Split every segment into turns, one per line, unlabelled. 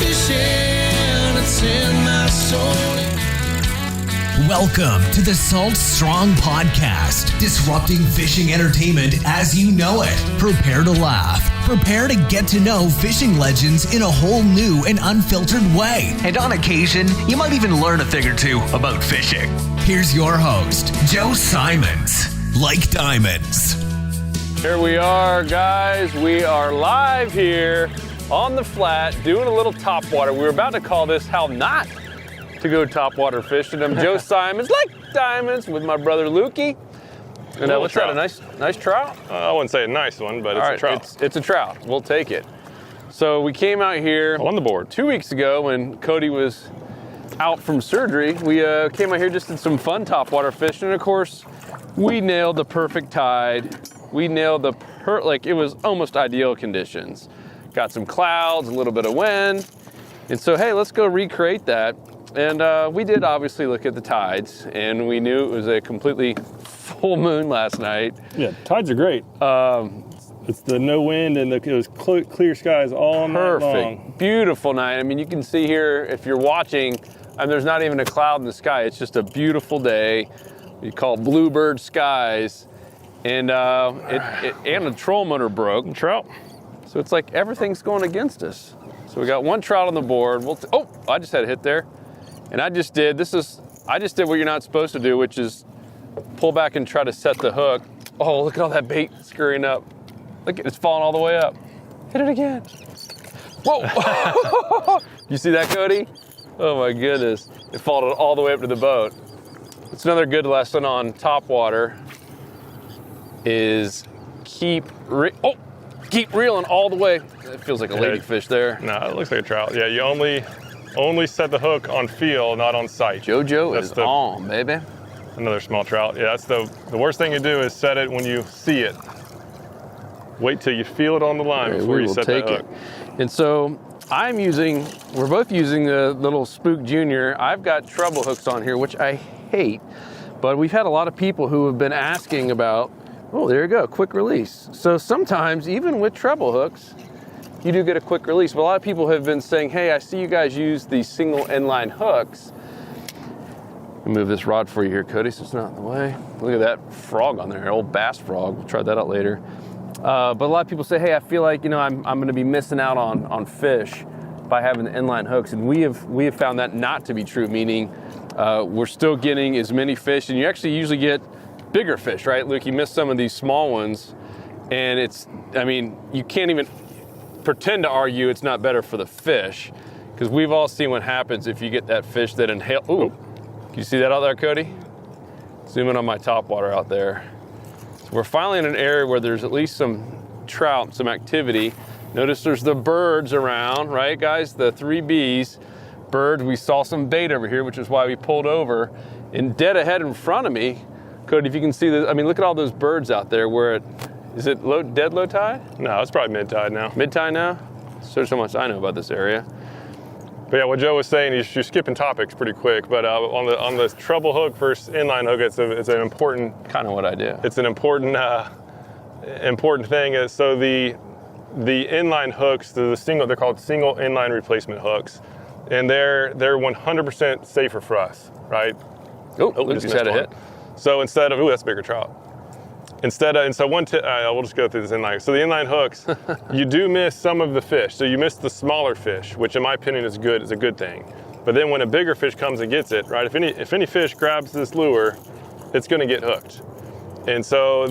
fishing, it's in my soul.
Welcome to the Salt Strong Podcast, disrupting fishing entertainment as you know it. Prepare to laugh. Prepare to get to know fishing legends in a whole new and unfiltered way. And on occasion, you might even learn a thing or two about fishing. Here's your host, Joe Simons. Like diamonds.
Here we are, guys. We are live here on the flat doing a little topwater. We were about to call this How Not to Go Topwater Fishing. I'm Joe Simons, like diamonds, with my brother Lukey. And what's that, a nice trout?
I wouldn't say a nice one, but it's a trout.
It's a trout. We'll take it. So we came out here
on the board
2 weeks ago when Cody was out from surgery. We came out here, just did some fun topwater fishing. And of course, we nailed the perfect tide. We nailed it was almost ideal conditions. Got some clouds, a little bit of wind. And so, hey, let's go recreate that. And we did obviously look at the tides, and we knew it was a completely full moon last night.
Yeah, tides are great. It's the no wind and it was clear skies all night long.
Perfect, beautiful night. I mean, you can see here, if you're watching, there's not even a cloud in the sky. It's just a beautiful day. We call it bluebird skies. And and the troll motor broke.
Trout.
So it's like everything's going against us. So we got one trout on the board. I just had a hit there. And I just did what you're not supposed to do, which is pull back and try to set the hook. Oh, look at all that bait scurrying up. Look, it's falling all the way up. Hit it again. Whoa. You see that, Cody? Oh my goodness. It followed all the way up to the boat. It's another good lesson on topwater is keep reeling all the way. It feels like a ladyfish there.
No, it looks like a trout. Yeah, you only set the hook on feel, not on sight.
JoJo is on, baby.
Another small trout. Yeah, that's the worst thing to do is set it when you see it. Wait till you feel it on the line before you set the hook.
And so we're both using the little Spook Junior. I've got treble hooks on here, which I hate, but we've had a lot of people who have been asking about, oh, there you go, quick release. So sometimes, even with treble hooks, you do get a quick release. But a lot of people have been saying, hey, I see you guys use these single inline hooks. Let me move this rod for you here, Cody, so it's not in the way. Look at that frog on there, old bass frog. We'll try that out later. But a lot of people say, hey, I feel like, I'm going to be missing out on fish by having the inline hooks. And we have found that not to be true, meaning we're still getting as many fish, and you actually usually get bigger fish, right? Luke, you missed some of these small ones, and you can't even pretend to argue it's not better for the fish, because we've all seen what happens if you get that fish that inhale. Ooh, can you see that out there, Cody? Zoom in on my topwater out there. So we're finally in an area where there's at least some trout, some activity. Notice there's the birds around, right, guys? The 3 Bs. Birds, we saw some bait over here, which is why we pulled over. And dead ahead in front of me, Cody, if you can see this, look at all those birds out there. Is it dead low tide?
No, it's probably mid-tide now.
Mid-tide now? So much I know about this area.
But yeah, what Joe was saying is you're skipping topics pretty quick. But on the treble hook versus inline hook, it's an important
kind of what I do.
It's an important thing. So the inline hooks, they're called single inline replacement hooks, and they're 100% safer for us, right?
We just had a hit.
So instead of that's a bigger trout. We'll just go through this inline. So the inline hooks, you do miss some of the fish. So you miss the smaller fish, which in my opinion is a good thing. But then when a bigger fish comes and gets it, right? If any fish grabs this lure, it's going to get hooked. And so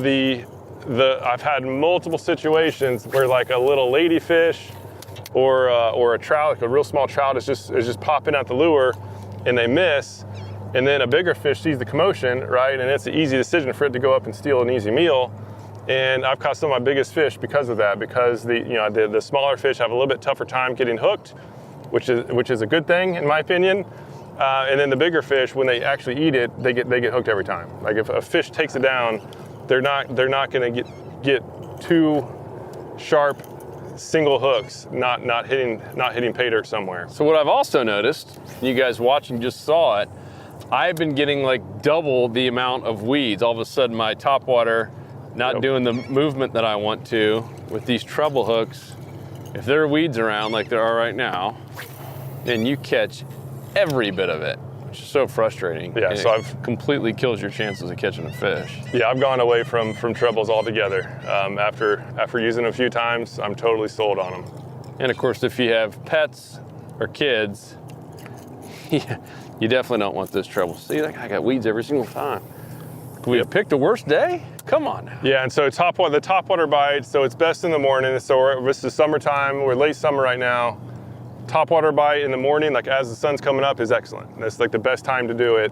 I've had multiple situations where like a little ladyfish or a trout, like a real small trout, is just popping out the lure, and they miss. And then a bigger fish sees the commotion, right? And it's an easy decision for it to go up and steal an easy meal. And I've caught some of my biggest fish because of that, because the smaller fish have a little bit tougher time getting hooked, which is a good thing in my opinion. And then the bigger fish, when they actually eat it, they get hooked every time. Like if a fish takes it down, they're not going to get two sharp single hooks, not hitting pay dirt somewhere.
So what I've also noticed, you guys watching just saw it, I've been getting like double the amount of weeds. All of a sudden my topwater not doing the movement that I want to with these treble hooks. If there are weeds around like there are right now, and you catch every bit of it, which is so frustrating.
Yeah,
and
so
it completely kills your chances of catching a fish.
Yeah, I've gone away from trebles altogether. After using them a few times, I'm totally sold on them.
And of course, if you have pets or kids, you definitely don't want this treble. See, I got weeds every single time. We have picked the worst day? Come on now.
Yeah, and so the topwater bite, so it's best in the morning. So this is summertime, we're late summer right now. Topwater bite in the morning, like as the sun's coming up, is excellent. That's like the best time to do it.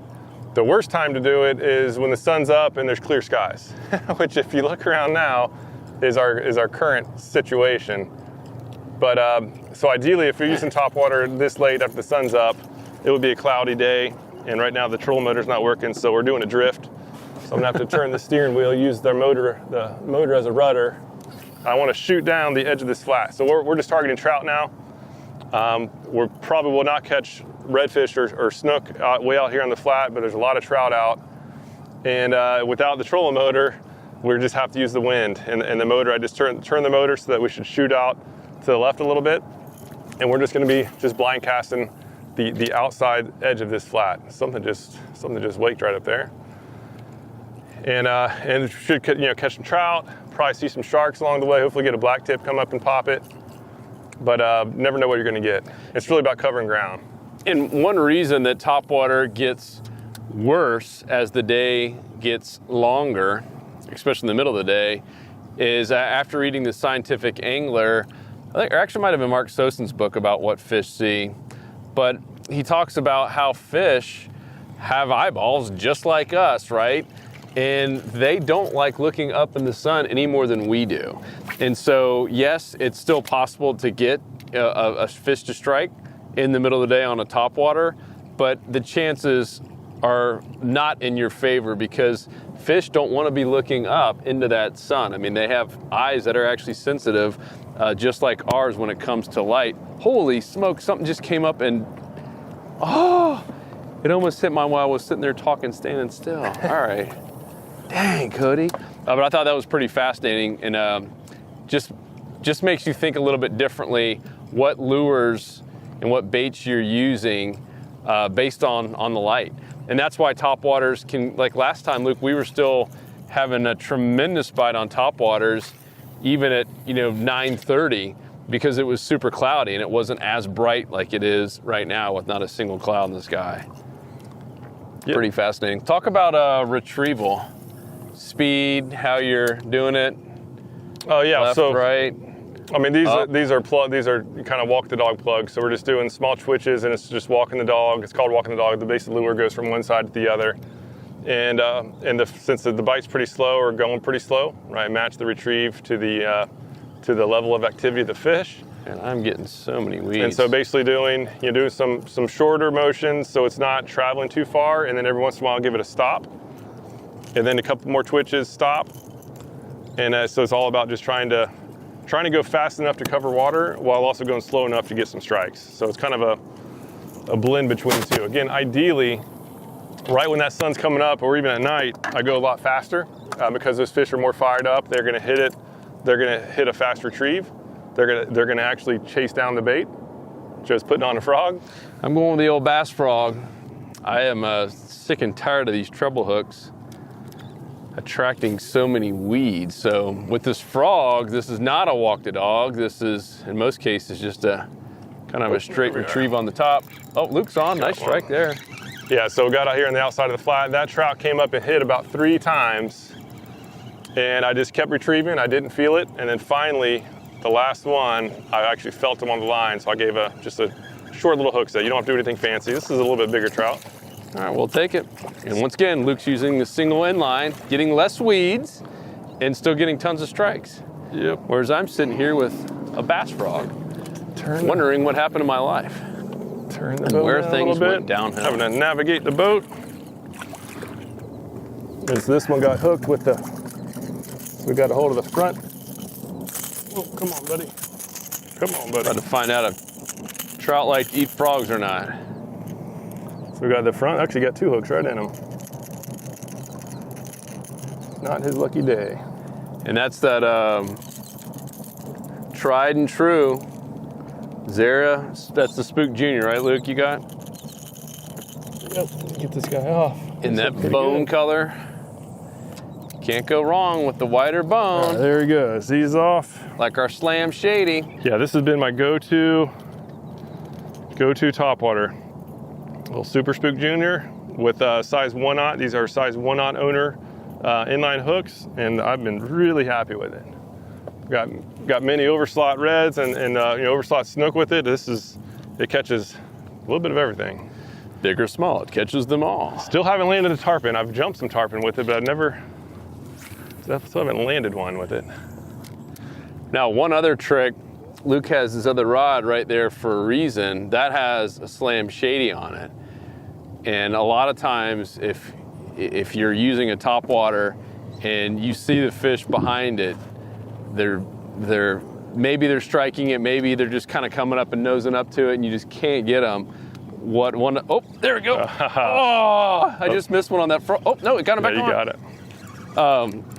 The worst time to do it is when the sun's up and there's clear skies, which if you look around now is our current situation. But so ideally, if you're using topwater this late after the sun's up, it would be a cloudy day. And right now the trolling motor's not working, so we're doing a drift. So I'm gonna have to turn the steering wheel, use the motor as a rudder. I wanna shoot down the edge of this flat. So we're just targeting trout now. We probably will not catch redfish or snook way out here on the flat, but there's a lot of trout out. And without the trolling motor, we just have to use the wind. And the motor, I just turn the motor so that we should shoot out to the left a little bit. And we're just gonna be just blind casting the outside edge of this flat. Something just waked right up there. And should catch some trout, probably see some sharks along the way, hopefully get a black tip come up and pop it. But never know what you're gonna get. It's really about covering ground.
And one reason that topwater gets worse as the day gets longer, especially in the middle of the day, is after reading The Scientific Angler, I think, or actually might have been Mark Soson's book about what fish see, but he talks about how fish have eyeballs just like us, right? And they don't like looking up in the sun any more than we do. And so, yes, it's still possible to get a fish to strike in the middle of the day on a topwater, but the chances are not in your favor because fish don't want to be looking up into that sun. I mean, they have eyes that are actually sensitive, just like ours when it comes to light. Holy smoke, something just came up and, it almost hit mine while I was sitting there talking, standing still. All right. Dang, Cody. But I thought that was pretty fascinating and just makes you think a little bit differently what lures and what baits you're using based on the light. And that's why topwaters can, like last time, Luke, we were still having a tremendous bite on topwaters even at 9:30 because it was super cloudy and it wasn't as bright like it is right now with not a single cloud in the sky. Yep. Pretty fascinating. Talk about retrieval. Speed, how you're doing it.
Oh yeah,
left,
so
right.
I mean, these are kind of walk the dog plugs. So we're just doing small twitches, and it's just walking the dog. It's called walking the dog. The base of the lure goes from one side to the other, and since the bite's pretty slow or going pretty slow, right? Match the retrieve to the level of activity of the fish.
And I'm getting so many weeds.
And so basically doing some shorter motions, so it's not traveling too far, and then every once in a while give it a stop, and then a couple more twitches, stop, and so it's all about just trying to go fast enough to cover water while also going slow enough to get some strikes. So it's kind of a blend between the two. Again, ideally, right when that sun's coming up or even at night, I go a lot faster because those fish are more fired up. They're gonna hit it. They're gonna hit a fast retrieve. They're gonna actually chase down the bait. Joe's putting on a frog.
I'm going with the old bass frog. I am sick and tired of these treble hooks attracting so many weeds. So with this frog, this is not a walk the dog. This is, in most cases, just a kind of a straight retrieve on the top. Oh, Luke's on, nice strike there.
Yeah, so we got out here on the outside of the flat. That trout came up and hit about 3 times. And I just kept retrieving, I didn't feel it. And then finally, the last one, I actually felt him on the line. So I gave just a short little hook set. You don't have to do anything fancy. This is a little bit bigger trout.
All right, we'll take it. And once again, Luke's using the single end line, getting less weeds and still getting tons of strikes.
Yep.
Whereas I'm sitting here with a bass frog, wondering what happened to my life.
Turn the
and
boat
where
down
things
a little
went
bit.
downhill.
Having to navigate the boat. As this one got hooked with we got a hold of the front. Oh, come on, buddy. Come on, buddy.
About to find out if trout like to eat frogs or not.
So we got the front, actually got 2 hooks right in him. Not his lucky day.
And that's that tried and true Zara, that's the Spook Junior, right, Luke? You got?
Yep, get this guy off.
In that bone color. Can't go wrong with the whiter bone.
Right, there he goes. He's off.
Like our Slam Shady.
Yeah, this has been my go-to topwater. Little Super Spook Junior with size 1/0. These are size 1/0 owner inline hooks, and I've been really happy with it. Got many overslot reds and overslot snook with it. It catches a little bit of everything.
Big or small, it catches them all.
Still haven't landed a tarpon. I've jumped some tarpon with it, but still haven't landed one with it.
Now, one other trick, Luke has this other rod right there for a reason. That has a Slam Shady on it. And a lot of times, if you're using a topwater and you see the fish behind it, maybe they're striking it, maybe they're just kind of coming up and nosing up to it, and you just can't get them. Oh, there we go. Oh, I just missed one on that frog. Oh, no, it got him back on.
You got it.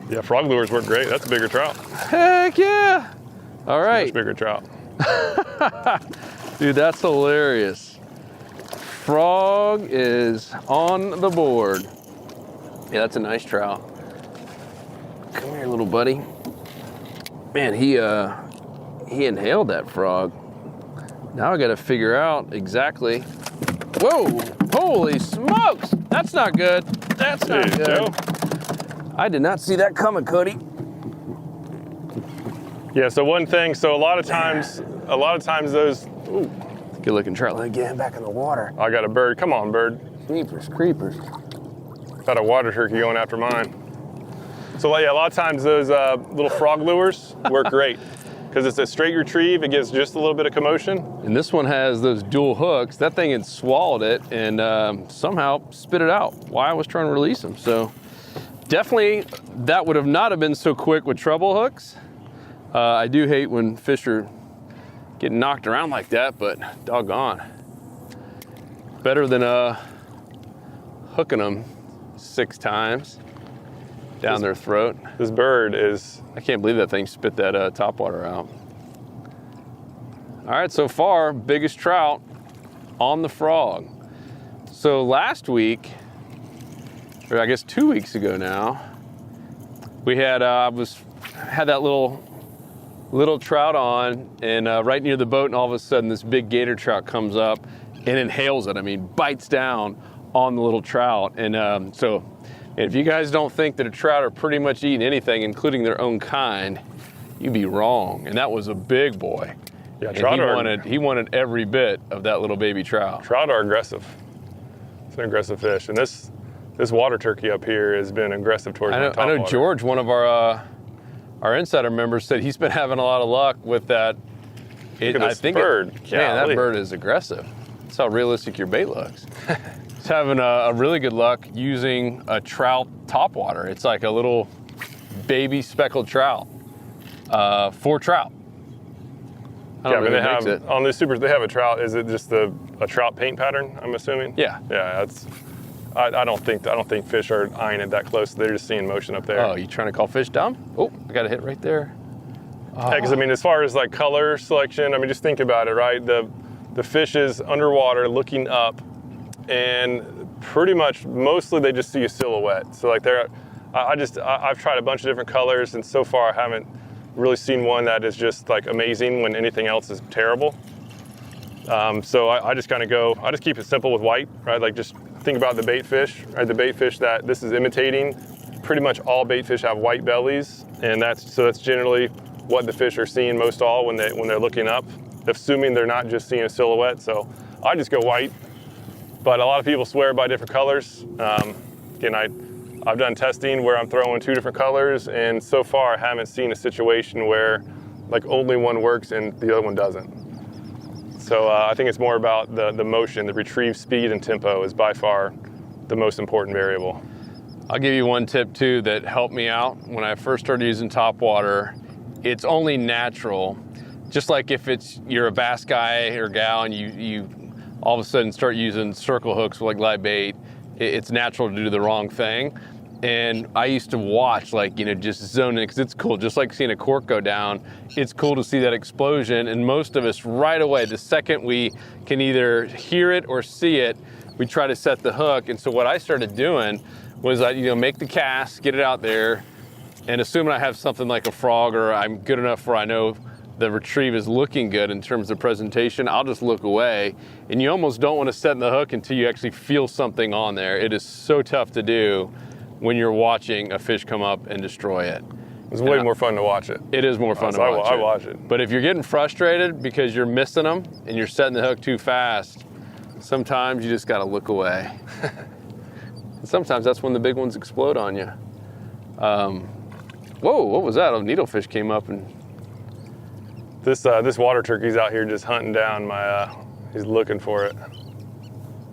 Yeah, frog lures work great. That's a bigger trout.
Heck yeah. All right.
Much bigger trout.
Dude, that's hilarious. Frog is on the board. Yeah, that's a nice trout. Come here, little buddy. Man, he inhaled that frog. Now I got to figure out exactly. Whoa! Holy smokes! That's not good. That's not
Hey,
good.
Joe.
I did not see that coming, Cody.
Yeah. So one thing. So a lot of times those. Ooh,
Good looking trout. Let me get him back in the water.
I got a bird. Come on, bird.
Creepers.
Got a water turkey going after mine. So yeah, a lot of times those little frog lures work great because it's a straight retrieve. It gives just a little bit of commotion.
And this one has those dual hooks. That thing had swallowed it and somehow spit it out while I was trying to release them. So definitely that would have not have been so quick with treble hooks. I do hate when fish are getting knocked around like that, but doggone. Better than hooking them 6 times down their throat.
This bird is.
I can't believe that thing spit that topwater out. All right, so far, biggest trout on the frog. So last week, or I guess 2 weeks ago now, we had had that little trout on, and right near the boat, and all of a sudden this big gator trout comes up and inhales it. I mean, bites down on the little trout, and so. If you guys don't think that a trout are pretty much eating anything, including their own kind, you'd be wrong. And that was a big boy.
Yeah,
and
trout
he wanted every bit of that little baby trout.
Trout are aggressive. It's an aggressive fish, and this water turkey up here has been aggressive towards my topwater.
I know George, one of our insider members, said he's been having a lot of luck with that.
Bird.
Man, that bird is aggressive. That's how realistic your bait looks. He's having a really good luck using a trout topwater. It's like a little baby speckled trout for trout.
Yeah, I mean, they have on these supers. They have a trout. Is it just a trout paint pattern? I'm assuming.
Yeah.
Yeah. That's. I don't think fish are eyeing it that close. They're just seeing motion up there.
Oh, you trying to call fish dumb? Oh, I got a hit right there.
Yeah, because I mean, as far as like color selection, I mean, just think about it, right? The fish is underwater looking up, and pretty much mostly they just see a silhouette. So like I've tried a bunch of different colors, and so far I haven't really seen one that is just like amazing when anything else is terrible. So I just kind of I just keep it simple with white, right? Like just think about the bait fish, right? The bait fish that this is imitating. Pretty much all bait fish have white bellies, and that's generally what the fish are seeing most all when they're looking up, assuming they're not just seeing a silhouette. So I just go white, but a lot of people swear by different colors. Again, I've done testing where I'm throwing 2 different colors, and so far I haven't seen a situation where like only one works and the other one doesn't. So I think it's more about the motion, the retrieve speed and tempo is by far the most important variable.
I'll give you one tip too that helped me out when I first started using topwater. It's only natural, just like if you're a bass guy or gal and you all of a sudden start using circle hooks like live bait, it's natural to do the wrong thing. And I used to watch, like, you know, just zone in, because it's cool. Just like seeing a cork go down, it's cool to see that explosion. And most of us right away, the second we can either hear it or see it, we try to set the hook. And so what I started doing was I, you know, make the cast, get it out there, and assuming I have something like a frog or I'm good enough where I know the retrieve is looking good in terms of presentation, I'll just look away. And you almost don't want to set the hook until you actually feel something on there. It is so tough to do when you're watching a fish come up and destroy it.
It's way more fun to watch it.
It is more fun to watch it.
I watch it.
But if you're getting frustrated because you're missing them and you're setting the hook too fast, sometimes you just got to look away. And sometimes that's when the big ones explode on you. Whoa, what was that? A needlefish came up and...
This water turkey's out here just hunting down my, he's looking for it.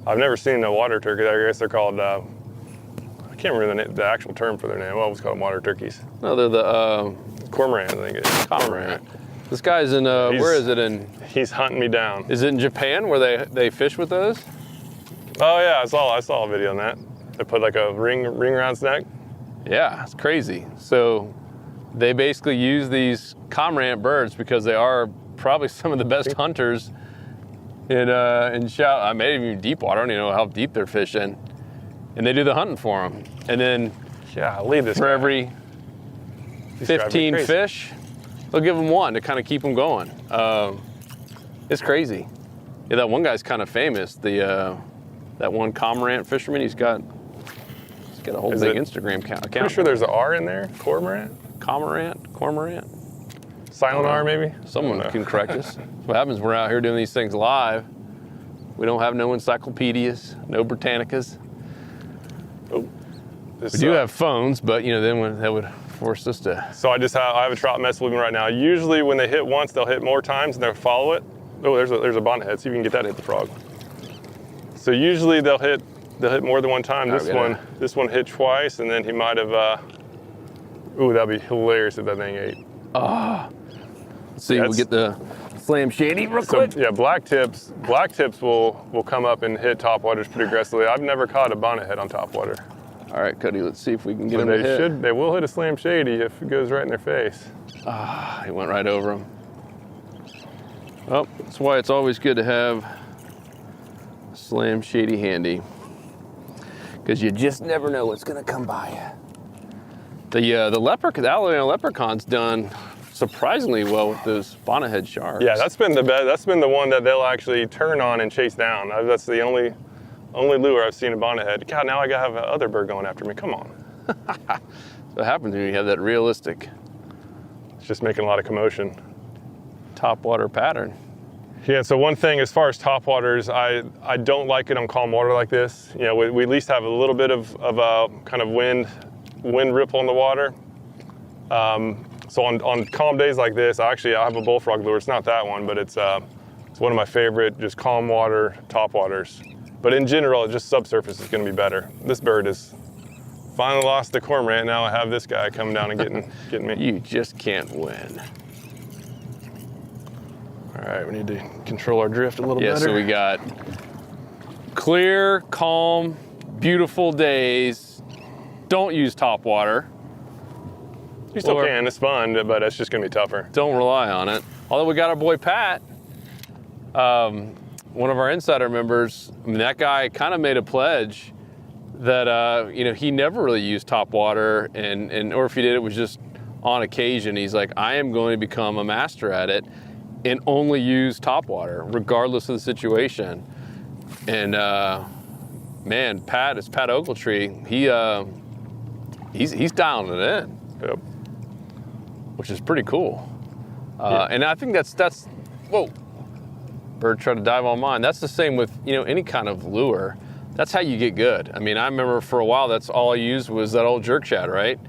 I've never seen a water turkey. I guess they're called, I can't remember the actual term for their name. What was called water turkeys?
No, they're the...
cormorant, I think it is.
Cormorant. This guy's in, where is it in?
He's hunting me down.
Is it in Japan where they fish with those?
Oh yeah, I saw a video on that. They put like a ring around his neck.
Yeah, it's crazy. So they basically use these cormorant birds because they are probably some of the best hunters in shallow, I may even deep water. I don't even know how deep they're fishing. And they do the hunting for them. And then for every 15 fish, they'll give them one to kind of keep them going. It's crazy. Yeah, that one guy's kind of famous. That one cormorant fisherman, he's got a whole big Instagram account.
Pretty sure there's an R in there. Cormorant?
Cormorant.
Silent R, maybe?
Someone can correct us. What happens, we're out here doing these things live. We don't have no encyclopedias, no Britannicas.
Oh,
we do have phones, but you know, then that would force us to.
So I have a trout mess with me right now. Usually when they hit once, they'll hit more times and they'll follow it. Oh, there's a bonnethead. See if you can get that to hit the frog. So usually they'll hit more than one time. This one hit twice, and then he might have. Ooh, that'd be hilarious if that thing ate.
Let's see, we'll get the slam shady real quick.
Yeah, black tips will come up and hit topwaters pretty aggressively. I've never caught a bonnethead on topwater.
All right, Cody, let's see if we can get him to hit.
They will hit a slam shady if it goes right in their face.
He went right over him. Well, that's why it's always good to have a slam shady handy, because you just never know what's gonna come by you. The Alabama leprechaun's done surprisingly well with those bonnethead sharks.
Yeah, that's been the best. That's been the one that they'll actually turn on and chase down. That's the only lure I've seen a bonnethead. God, now I gotta have a other bird going after me. Come on.
What happens when you have that realistic?
It's just making a lot of commotion.
Topwater pattern.
Yeah, so one thing as far as topwaters, I don't like it on calm water like this. You know, we at least have a little bit of a kind of wind ripple in the water. So on calm days like this, I have a bullfrog lure. It's not that one, but it's one of my favorite just calm water topwaters. But in general, just subsurface is going to be better. This bird has finally lost the cormorant. Now I have this guy coming down and getting me.
You just can't win.
All right, we need to control our drift a little better.
Yeah, so we got clear, calm, beautiful days. Don't use topwater.
You still can, it's fun, but it's just gonna be tougher.
Don't rely on it. Although we got our boy Pat, one of our insider members, that guy kind of made a pledge that he never really used topwater, and or if he did, it was just on occasion. He's like, I am going to become a master at it and only use topwater, regardless of the situation. And man, Pat Ogletree, he's dialing it in.
Yep.
Which is pretty cool. And I think that's whoa, bird tried to dive on mine. That's the same with any kind of lure. That's how you get good. I mean, I remember for a while that's all I used was that old jerk shad, right?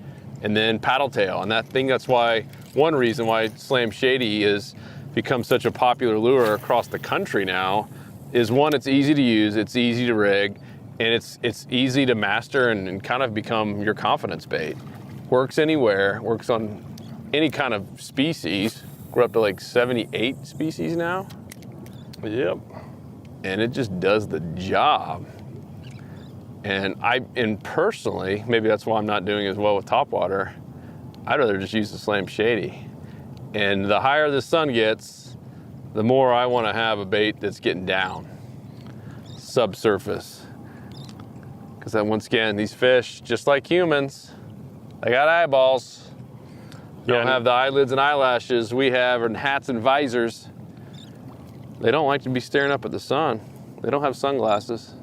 And then paddle tail. And that's why one reason why slam shady is become such a popular lure across the country now is, one, it's easy to use, it's easy to rig, and it's easy to master and kind of become your confidence bait. Works anywhere, works on any kind of species. We're up to like 78 species now.
Yep.
And it just does the job. And personally, maybe that's why I'm not doing as well with topwater, I'd rather just use the Slam Shady. And the higher the sun gets, the more I want to have a bait that's getting down, subsurface. Because then once again, these fish, just like humans, they got eyeballs. They don't have the eyelids and eyelashes we have, and hats and visors. They don't like to be staring up at the sun. They don't have sunglasses.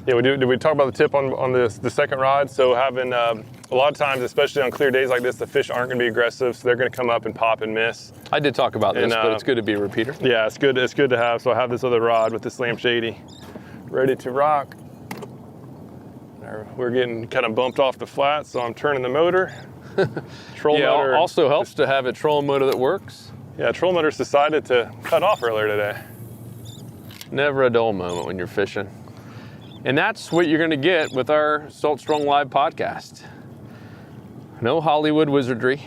Yeah, did we talk about the tip on the second rod? So having a lot of times, especially on clear days like this, the fish aren't going to be aggressive, so they're going to come up and pop and miss.
I did talk about this, but it's good to be a repeater.
Yeah, it's good to have. So I have this other rod with the Slam Shady ready to rock. We're getting kind of bumped off the flat, so I'm turning the motor. Troll motor.
Also helps to have a troll motor that works.
Yeah, troll motor's decided to cut off earlier today.
Never a dull moment when you're fishing. And that's what you're going to get with our Salt Strong Live podcast. No Hollywood wizardry.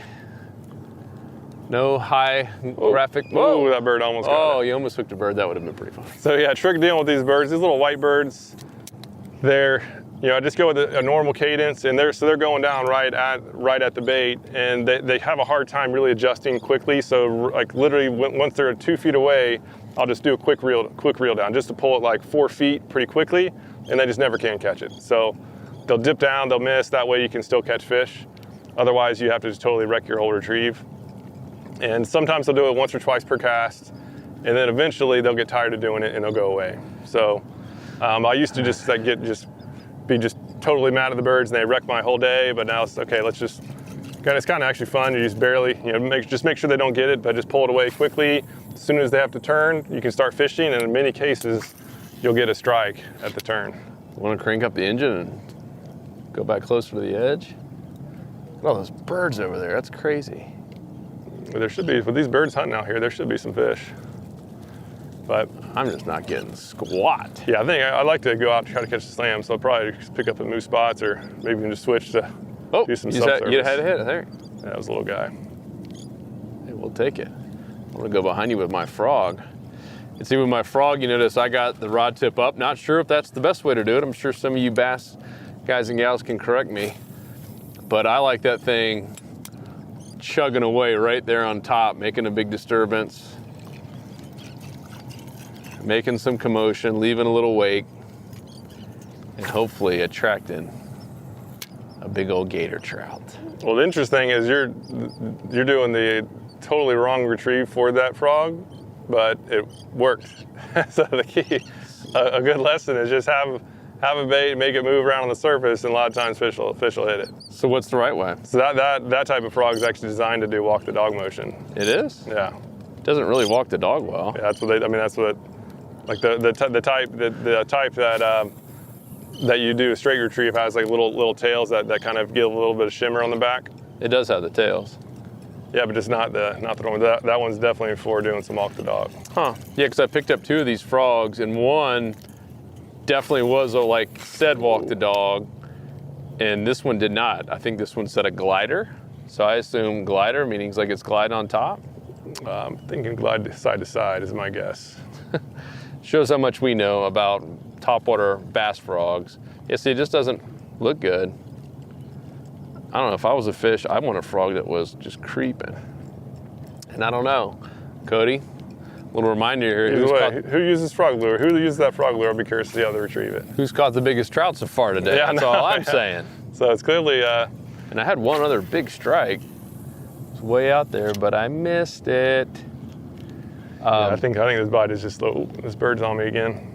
No high graphic.
Whoa, that bird almost got it.
Oh, you almost hooked a bird. That would have been pretty fun.
So yeah, trick dealing with these birds. These little white birds, I just go with a normal cadence, and they're going down right at the bait, and they have a hard time really adjusting quickly. So like literally once they're 2 feet away, I'll just do a quick reel down just to pull it like 4 feet pretty quickly, and they just never can catch it. So they'll dip down, they'll miss. That way you can still catch fish. Otherwise, you have to just totally wreck your whole retrieve. And sometimes they'll do it once or twice per cast, and then eventually they'll get tired of doing it and they'll go away. So I used to just be totally mad at the birds and they wreck my whole day, but now it's okay. It's kind of actually fun. You just barely, make sure they don't get it, but just pull it away quickly. As soon as they have to turn, you can start fishing, and in many cases, you'll get a strike at the turn.
Want to crank up the engine and go back closer to the edge? Look at all those birds over there. That's crazy.
There should be, with these birds hunting out here, there should be some fish. But
I'm just not getting squat.
Yeah, I think I'd like to go out and try to catch the slam, so I'll probably just pick up a moose spots, or maybe even just switch to do some subsurface.
You had a hit there.
Yeah, that was a little guy.
Hey, we'll take it. I'm gonna go behind you with my frog. And see, with my frog, you notice I got the rod tip up. Not sure if that's the best way to do it. I'm sure some of you bass guys and gals can correct me. But I like that thing chugging away right there on top, making a big disturbance, making some commotion, leaving a little wake, and hopefully attracting a big old gator trout.
Well, the interesting thing is you're doing the totally wrong retrieve for that frog, but it worked. So the key, a good lesson is just have a bait, make it move around on the surface, and a lot of times fish will hit it.
So what's the right way?
So that type of frog is actually designed to do walk the dog motion.
It is?
Yeah.
It doesn't really walk the dog well.
Yeah, that's what like the type that you do a straight retrieve has like little tails that kind of give a little bit of shimmer on the back.
It does have the tails.
Yeah, but just not the one. That one's definitely for doing some walk the dog.
Huh. Yeah, because I picked up 2 of these frogs, and one definitely was said walk the dog, and this one did not. I think this one said a glider, so I assume glider, meaning it's glide on top.
I'm thinking glide side to side is my guess.
Shows how much we know about topwater bass frogs. Yeah, see, it just doesn't look good. I don't know, if I was a fish, I'd want a frog that was just creeping. And I don't know. Cody, little reminder here.
Who uses frog lure? Who uses that frog lure? I'll be curious to see how they retrieve it.
Who's caught the biggest trout so far today?
Yeah,
that's all I'm saying.
So it's clearly...
And I had one other big strike. It was way out there, but I missed it.
I think this bite is just, this bird's on me again.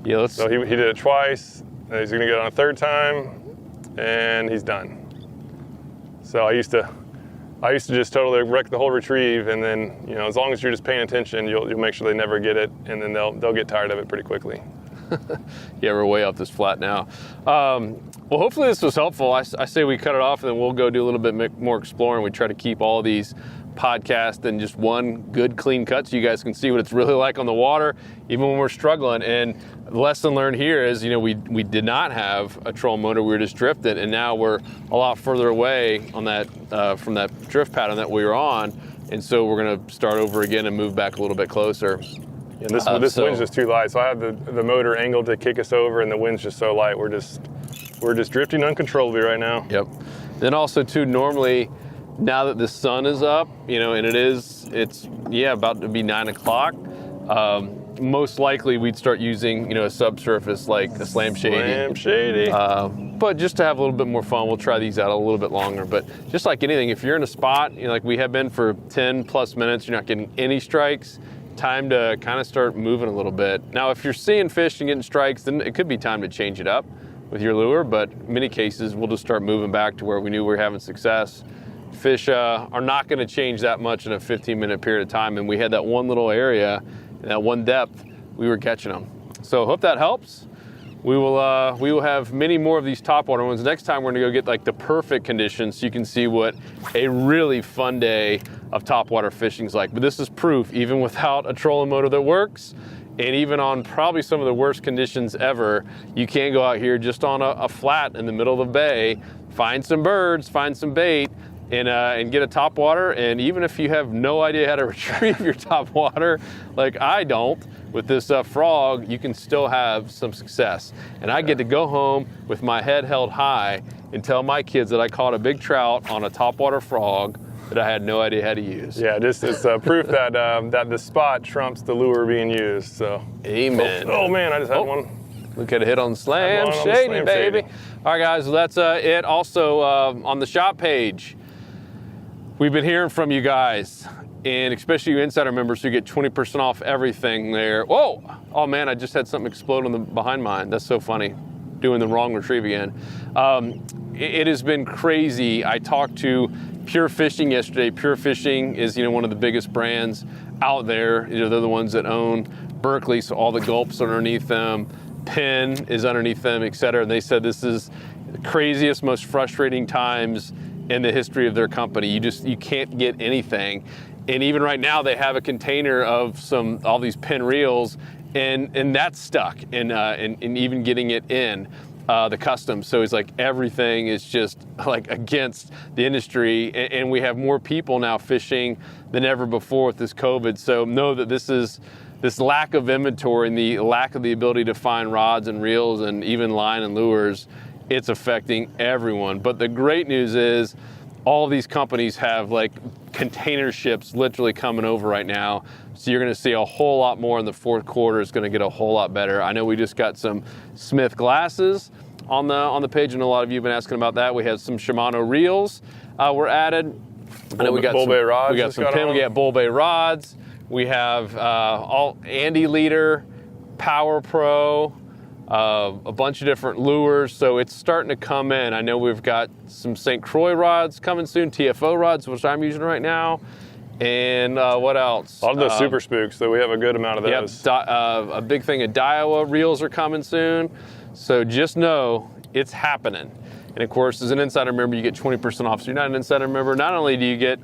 Yeah,
So he did it twice, and he's gonna get it on a third time, and he's done. So I used to just totally wreck the whole retrieve, and then, as long as you're just paying attention, you'll make sure they never get it, and then they'll get tired of it pretty quickly.
Yeah, we're way off this flat now. Well, hopefully this was helpful. I say we cut it off, and then we'll go do a little bit more exploring. We try to keep all these podcasts in just one good, clean cut so you guys can see what it's really like on the water, even when we're struggling. And the lesson learned here is, we did not have a troll motor. We were just drifting, and now we're a lot further away on that from that drift pattern that we were on. And so we're going to start over again and move back a little bit closer.
And this wind's just too light. So I have the motor angled to kick us over, and the wind's just so light. We're just drifting uncontrollably right now.
Yep. Then also too, normally now that the sun is up, and it's about to be 9 o'clock. Most likely we'd start using, a subsurface like a Slam Shady. But just to have a little bit more fun, we'll try these out a little bit longer. But just like anything, if you're in a spot, like we have been for 10 plus minutes, you're not getting any strikes, time to kind of start moving a little bit. Now, if you're seeing fish and getting strikes, then it could be time to change it up with your lure. But in many cases, we'll just start moving back to where we knew we were having success. Fish are not going to change that much in a 15-minute period of time. And we had that one little area, that one depth, we were catching them. So hope that helps. We will have many more of these topwater ones. Next time we're gonna go get like the perfect conditions so you can see what a really fun day of topwater fishing is like. But this is proof, even without a trolling motor that works, and even on probably some of the worst conditions ever, you can go out here just on a flat in the middle of the bay, find some birds, find some bait, and get a topwater. And even if you have no idea how to retrieve your topwater, like I don't, with this frog, you can still have some success. And I get to go home with my head held high and tell my kids that I caught a big trout on a topwater frog that I had no idea how to use.
Yeah, it's proof that that the spot trumps the lure being used. So,
amen.
Oh man, I just had one.
Look at a hit on Slam Shady, baby. All right, guys, well, that's it. Also, on the shop page, we've been hearing from you guys, and especially you insider members who get 20% off everything there. Whoa! Oh man, I just had something explode behind mine. That's so funny. Doing the wrong retrieve again. It has been crazy. I talked to Pure Fishing yesterday. Pure Fishing is one of the biggest brands out there. They're the ones that own Berkeley, so all the gulps are underneath them. Penn is underneath them, etc. And they said this is the craziest, most frustrating times in the history of their company. You can't get anything. And even right now they have a container of all these Penn reels, and that's stuck, and even getting it in the customs. So it's like everything is just like against the industry, and we have more people now fishing than ever before with this COVID. So know that this lack of inventory and the lack of the ability to find rods and reels and even line and lures, it's affecting everyone. But the great news is all these companies have like container ships literally coming over right now. So you're gonna see a whole lot more in the fourth quarter. It's gonna get a whole lot better. I know we just got some Smith glasses on the page, and a lot of you have been asking about that. We have some Shimano reels were added. I know we got
Bull Bay rods.
We got some Penn, we got Bull Bay rods. We have all Andy Leader, Power Pro, a bunch of different lures, so it's starting to come in. I know we've got some St. Croix rods coming soon, TFO rods, which I'm using right now, and what else?
All of those super spooks, so we have a good amount of those.
Yep, a big thing of Daiwa reels are coming soon, so just know it's happening. And of course, as an insider member, you get 20% off. So you're not an insider member, not only do you get,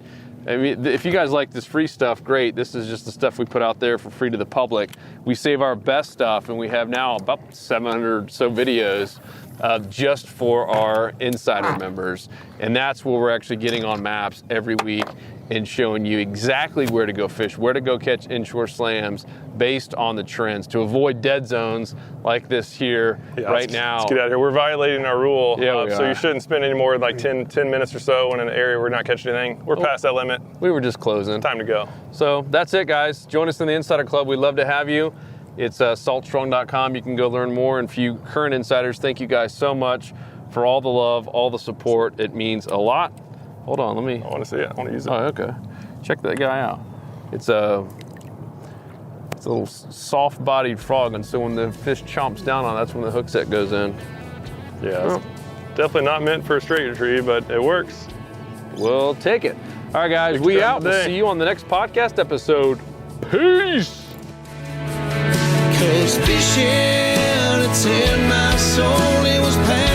if you guys like this free stuff, great. This is just the stuff we put out there for free to the public. We save our best stuff, and we have now about 700 so videos just for our insider members. And that's where we're actually getting on maps every week and showing you exactly where to go fish, where to go catch inshore slams based on the trends to avoid dead zones like this here now.
Let's get out of here. We're violating our rule.
Yeah,
so you shouldn't spend any more than like 10 minutes or so in an area where we're not catching anything. We're past that limit.
We were just closing.
Time to go.
So that's it, guys. Join us in the Insider Club. We'd love to have you. It's saltstrong.com. You can go learn more. And for you current insiders, thank you guys so much for all the love, all the support. It means a lot. Hold on, let me.
I want to see it. I want to use it.
Oh, okay. Check that guy out. It's a little soft-bodied frog, and so when the fish chomps down on it, that's when the hook set goes in.
Yeah, it's definitely not meant for a straight retrieve, but it works.
We'll take it. All right, guys, we out. We'll see you on the next podcast episode. Peace.
'Cause fishing, it's in my soul, it was past